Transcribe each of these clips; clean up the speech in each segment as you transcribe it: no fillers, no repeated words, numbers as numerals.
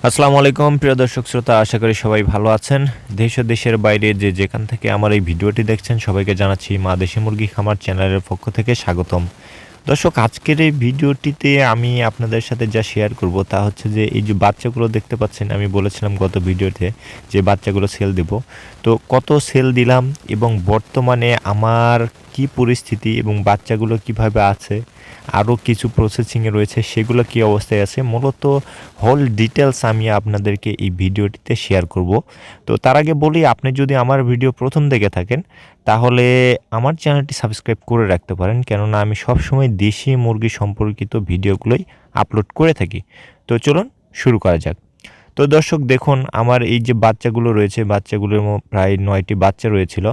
আসসালামু আলাইকুম প্রিয় দর্শক শ্রোতা, আশা করি সবাই ভালো আছেন। দেশ ও দেশের বাইরে যে যেখান থেকে আমার এই ভিডিওটি দেখছেন সবাইকে জানাচ্ছি মা দেশি মুরগি খামার চ্যানেলের পক্ষ থেকে স্বাগতম। দর্শক, আজকের এই ভিডিওটিতে আমি আপনাদের সাথে যা শেয়ার করব তা হচ্ছে যে এই যে বাচ্চাগুলো দেখতে পাচ্ছেন, আমি বলেছিলাম গত ভিডিওতে যে বাচ্চাগুলো সেল দেব। তো কত সেল দিলাম এবং বর্তমানে আমার কি পরিস্থিতি এবং বাচ্চাগুলো কিভাবে আছে, আরও কিছু প্রসেসিংয়ে রয়েছে সেগুলো কি অবস্থায় আছে, মূলত হোল ডিটেলস আমি আপনাদেরকে এই ভিডিওটিতে শেয়ার করব। তো তার আগে বলি, আপনি যদি আমার ভিডিও প্রথম দেখে থাকেন তাহলে আমার চ্যানেলটি সাবস্ক্রাইব করে রাখতে পারেন, কেননা আমি সবসময় দেশি মুরগি সম্পর্কিত ভিডিওগুলোই আপলোড করে থাকি। তো চলুন শুরু করা যাক। তো দর্শক দেখুন, আমার এই যে বাচ্চাগুলো রয়েছে, বাচ্চাগুলোর প্রায় 9টি বাচ্চা রয়েছিল,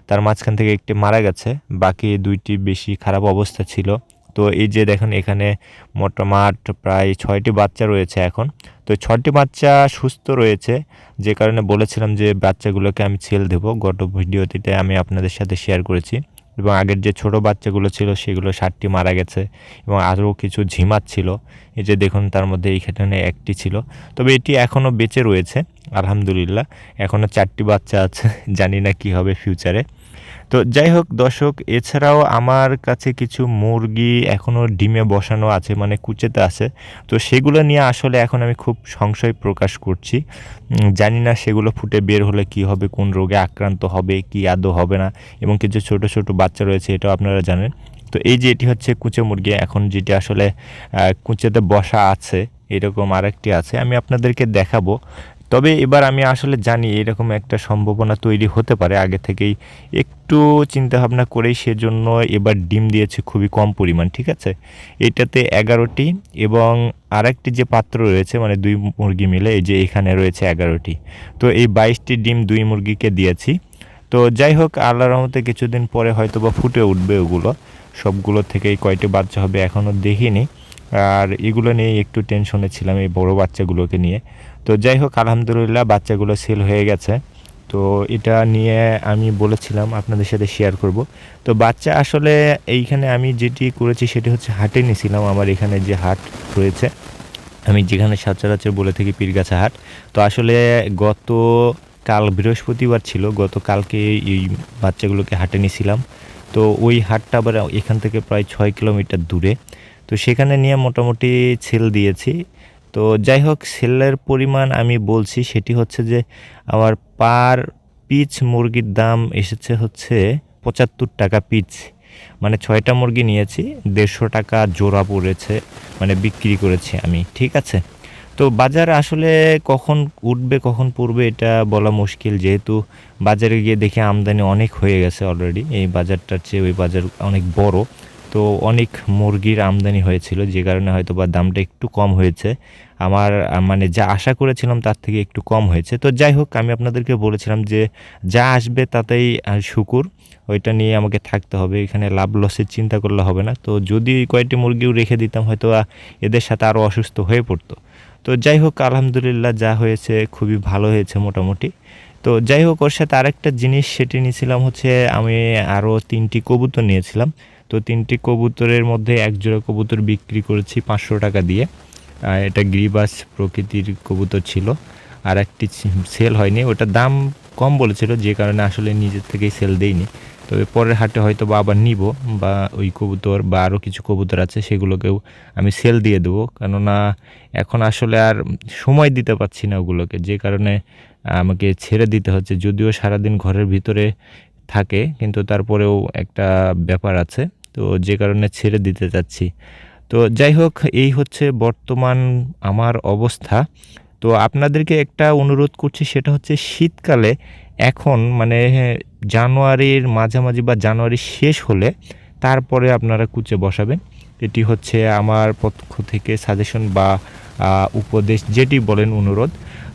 তার মাঝখান থেকে একটি মারা গেছে, বাকি 2টি বেশি খারাপ অবস্থা ছিল। তো এই যে দেখেন, এখানে মোটামুট প্রায় 6টি বাচ্চা রয়েছে এখন। তো 6টি বাচ্চা সুস্থ রয়েছে, যে কারণে বলেছিলাম যে বাচ্চাগুলোকে আমি সেল দেবো। গত ভিডিওটিতে আমি আপনাদের সাথে শেয়ার করেছি। এবং আগের যে ছোট বাচ্চাগুলো ছিল সেগুলো 7টি মারা গেছে এবং আরও কিছু ঝিমাচ্ছিল। এই যে দেখুন, তার মধ্যে এইখানে একটি ছিল, তবে এটি এখনও বেঁচে রয়েছে আলহামদুলিল্লাহ। এখনও 4টি বাচ্চা আছে, জানি না কী হবে ফিউচারে। তো যাই হোক দর্শক, এছাড়াও আমার কাছে কিছু মুরগি এখনও ডিমে বসানো আছে, মানে কুচেতে আছে। তো সেগুলো নিয়ে আসলে এখন আমি খুব সংশয় প্রকাশ করছি। জানি না সেগুলো ফুটে বের হলে কি হবে, কোন রোগে আক্রান্ত হবে, কি আদৌ হবে না। এবং কিছু ছোট ছোট বাচ্চা রয়েছে, এটাও আপনারা জানেন। তো এই যে এটি হচ্ছে কুচে মুরগি, এখন যেটি আসলে কুচেতে বসা আছে, এরকম আরেকটি আছে, আমি আপনাদেরকে দেখাবো। তবে এবার আমি আসলে জানি এরকম একটা সম্ভাবনা তৈরি হতে পারে, আগে থেকেই একটু চিন্তাভাবনা করেই সেজন্য এবার ডিম দিয়েছে খুবই কম পরিমাণ, ঠিক আছে। এটাতে 11টি এবং আরেকটি যে পাত্র রয়েছে, মানে 2 মুরগি মিলে এই যে এখানে রয়েছে 11টি। তো এই 22টি ডিম 2 মুরগিকে দিয়েছি। তো যাই হোক, আল্লাহর রহমতে কিছুদিন পরে হয়তো বা ফুটে উঠবে ওগুলো। সবগুলো থেকেই কয়টি বাচ্চা হবে এখনও দেখিনি। আর এগুলো নিয়ে একটু টেনশনে ছিলাম, এই বড় বাচ্চাগুলোকে নিয়ে। তো যাই হোক, আলহামদুলিল্লাহ বাচ্চাগুলো সেল হয়ে গেছে। তো এটা নিয়ে আমি বলেছিলাম আপনাদের সাথে শেয়ার করব। তো বাচ্চা আসলে এইখানে আমি যেটি করেছি সেটি হচ্ছে হাটে নিয়েছিলাম। আমার এখানে যে হাট রয়েছে, আমি যেখানে সচরাচর বলে থাকি পীরগাছা হাট। তো আসলে কাল বৃহস্পতিবার ছিল, গতকালকে এই বাচ্চাগুলোকে হাটে নিয়েছিলাম। তো ওই হাটটা আবার এখান থেকে প্রায় 6 কিলোমিটার দূরে। তো সেখানে নিয়ে মোটামুটি সেল দিয়েছি। তো যাই হোক, সেলের পরিমাণ আমি বলছি, সেটি হচ্ছে যে আমার পার পিস মুরগির দাম এসেছে হচ্ছে 75 টাকা পিস। মানে 6টা মুরগি নিয়েছি, 150 টাকা জোড়া পড়েছে, মানে বিক্রি করেছি আমি, ঠিক আছে। তো বাজার আসলে কখন উঠবে কখন পড়বে এটা বলা মুশকিল, যেহেতু বাজারে গিয়ে দেখি আমদানি অনেক হয়ে গেছে অলরেডি। এই বাজারটার চেয়ে ওই বাজার অনেক বড়। তো অনেক মুরগির আমদানি হয়েছিল, যে কারণে হয়তো বা দামটা একটু কম হয়েছে। আমার মানে যা আশা করেছিলাম তার থেকে একটু কম হয়েছে। তো যাই হোক, আমি আপনাদেরকে বলেছিলাম যে যা আসবে তাতেই শুকুর, ওইটা নিয়ে আমাকে থাকতে হবে, এখানে লাভ লসের চিন্তা করলে হবে না। তো যদি কয়েকটি মুরগিও রেখে দিতাম হয়তো এদের সাথে আরও অসুস্থ হয়ে পড়তো। তো যাই হোক, আলহামদুলিল্লাহ যা হয়েছে খুবই ভালো হয়েছে মোটামুটি। তো যাই হোক, ওর সাথে আরেকটা জিনিস সেটি নিয়েছিলাম হচ্ছে, আমি আরও 3টি কবুতর নিয়েছিলাম। তো 3টি কবুতরের মধ্যে এক জোড়া কবুতর বিক্রি করেছি 500 টাকা দিয়ে। এটা গিরিবাজ প্রকৃতির কবুতর ছিল। আর একটি সেল হয়নি, ওটার দাম কম বলেছিল, যে কারণে আসলে নিজের থেকেই সেল দেইনি। তবে পরের হাটে হয়তো বা আবার নিব, বা ওই কবুতর বা আরও কিছু কবুতর আছে সেগুলোকেও আমি সেল দিয়ে দেবো, কেননা এখন আসলে আর সময় দিতে পারছি না ওগুলোকে, যে কারণে আমাকে ছেড়ে দিতে হচ্ছে। যদিও সারাদিন ঘরের ভিতরে থাকে, কিন্তু তারপরেও একটা ব্যাপার আছে, তো যে কারণে ছেড়ে দিতে চাচ্ছি। তো যাই হোক, এই হচ্ছে বর্তমান আমার অবস্থা। তো আপনাদেরকে একটা অনুরোধ করছি, সেটা হচ্ছে শীতকালে এখন মানে জানুয়ারির মাঝামাঝি বা জানুয়ারি শেষ হলে তারপরে আপনারা কুচে বসাবেন। এটি হচ্ছে আমার পক্ষ থেকে সাজেশন বা উপদেশ, যেটি বলেন অনুরোধ।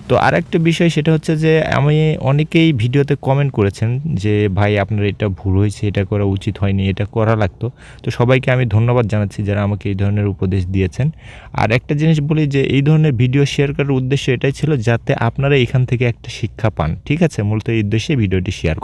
তো আরেকটা বিষয় সেটা হচ্ছে যে আমি অনেকেই ভিডিওতে কমেন্ট করেছেন যে ভাই আপনার এটা ভুল হয়েছে, এটা করা উচিত হয়নি, এটা করা লাগতো। তো সবাইকে আমি ধন্যবাদ জানাচ্ছি যারা আমাকে এই ধরনের উপদেশ দিয়েছেন। আর একটা জিনিস বলি, যে এই ধরনের ভিডিও শেয়ার করার উদ্দেশ্য এটাই ছিল যাতে আপনারা এখান থেকে একটা শিক্ষা পান, ঠিক আছে। মূলত এই উদ্দেশ্যে ভিডিওটি শেয়ার করা।